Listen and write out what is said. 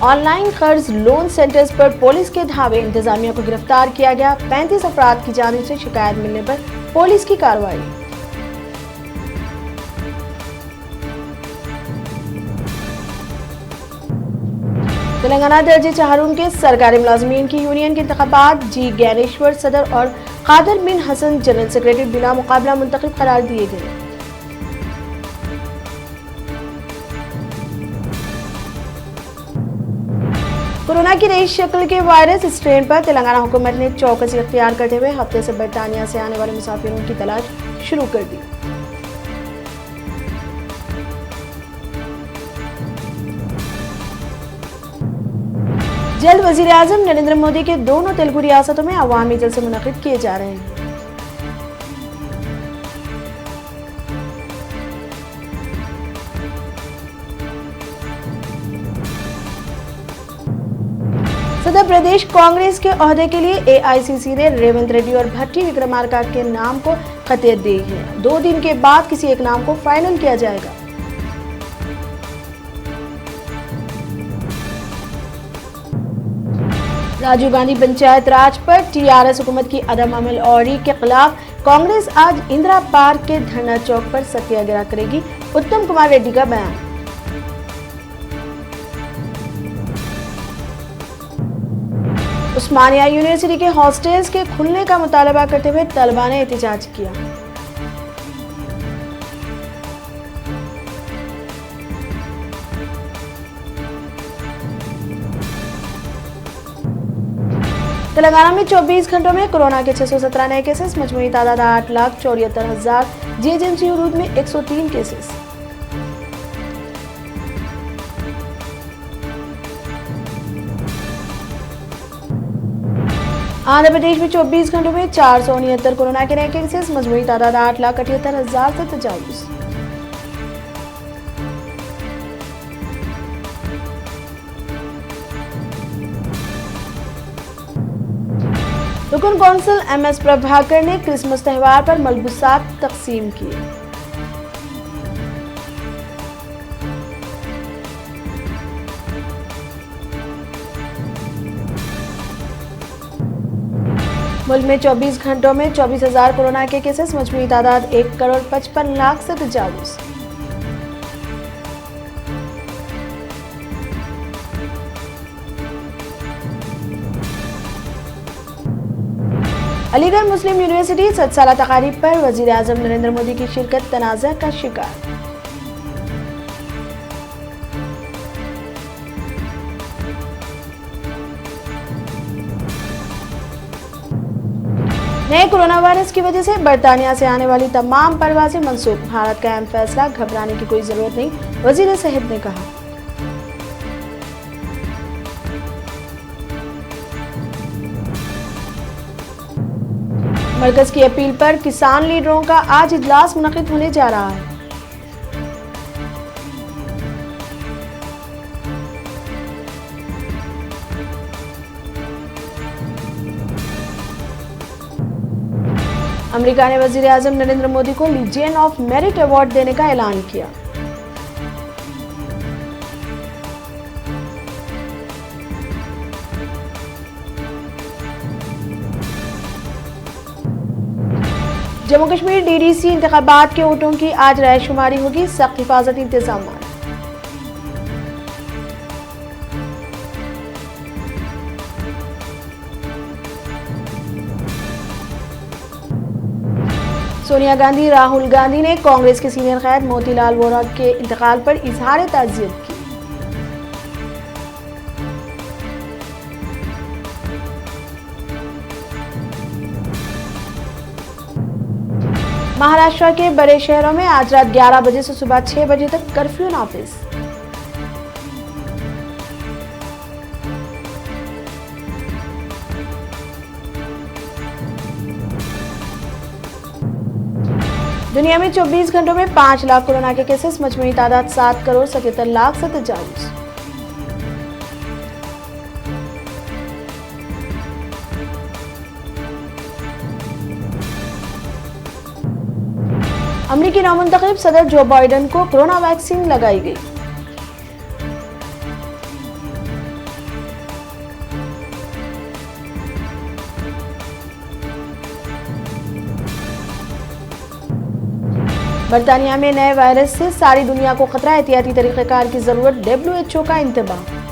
Online कर्ज loan centres पर police के धावे, इंतजामिया को गिरफ्तार किया गया। 35 अफराद की जानिब से शिकायत मिलने पर पुलिस की कार्रवाई। तेलंगाना दर्जे चाहरून के सरकारी मुलाजमीन की यूनियन के इंतखाबात जी ज्ञानेश्वर सदर और कादर बिन हसन जनरल सेक्रेटरी बिला मुकाबला मुंतखब करार दिए गए। कोरोना की नई शक्ल के वायरस स्ट्रेन पर तेलंगाना हुकूमत ने चौकसी अख्तियार करते हुए हफ्ते से बरतानिया से आने वाले मुसाफिरों की तलाश शुरू कर दी। जल्द वजीर आजम नरेंद्र मोदी के दोनों तेलुगु रियासतों में अवामी जलसे मुनक्किद किए जा रहे हैं। सदर प्रदेश कांग्रेस के ओहदे के लिए एआईसीसी ने रेवंत रेड्डी और भट्टी विक्रमार्का के नाम को खतियत दी है। 2 दिन के बाद किसी एक नाम को फाइनल किया जाएगा। राजीव गांधी पंचायत राज पर टीआरएस हुकूमत की अदम अमल औरी के खिलाफ कांग्रेस आज इंदिरा पार्क के धरना चौक पर सत्याग्रह करेगी। उत्तम कुमार रेड्डी का बयान। उस्मानिया यूनिवर्सिटी के हॉस्टल्स के खुलने का मुतालबा करते हुए तलबा ने एहतजाज किया। तेलंगाना में 24 घंटों में कोरोना के 617 नए केसेस, मजमूई तादाद 8,74,000। जीएचएमसी उरूद में 103 केसेस। आंध्र प्रदेश में 24 घंटों में 469 कोरोना के नए केसेस, मजमूई तादाद 8,78,000 से तजावुज। रुकन कौंसिल एमएस प्रभाकर ने क्रिसमस त्यौहार पर मलबूसात तकसीम किए। मुल्क में 24 घंटों में 24,000 कोरोना के केसेस, मजमूई तादाद 1,55,00,000 से तजावुज। अलीगढ़ मुस्लिम यूनिवर्सिटी 7 साला तकारीब पर वजीर आजम नरेंद्र मोदी की शिरकत तनाज़ा का शिकार। नए कोरोना वायरस की वजह से बरतानिया से आने वाली तमाम परवाजें मनसूख। भारत का अहम फैसला, घबराने की कोई जरूरत नहीं, वजीर सेहत ने कहा। मरकज की अपील पर किसान लीडरों का आज इजलास मुनक्किद होने जा रहा है। अमेरिका ने वजीर आजम नरेंद्र मोदी को लीजियन ऑफ मेरिट अवार्ड देने का ऐलान किया। जम्मू कश्मीर डीडीसी इंतखाबात के वोटों की आज रायशुमारी होगी। सख्त हिफाजती इंतजाम। सोनिया गांधी, राहुल गांधी ने कांग्रेस के सीनियर क़याद मोतीलाल वोरा के इंतकाल पर इजहार ताज़ियत की। महाराष्ट्र के बड़े शहरों में आज रात 11 बजे से सुबह 6 बजे तक कर्फ्यू नाफिज। दुनिया में 24 घंटों में 5 लाख कोरोना के केसेस, मजमूई तादाद 7,77,00,000 से तजावुज। अमेरिकी नामुंतखब सदर जो बाइडेन को कोरोना वैक्सीन लगाई गई। बरतानिया में नए वायरस से सारी दुनिया को खतरा, एहतियाती तरीक़ेकार की जरूरत, WHO का इंतबाह।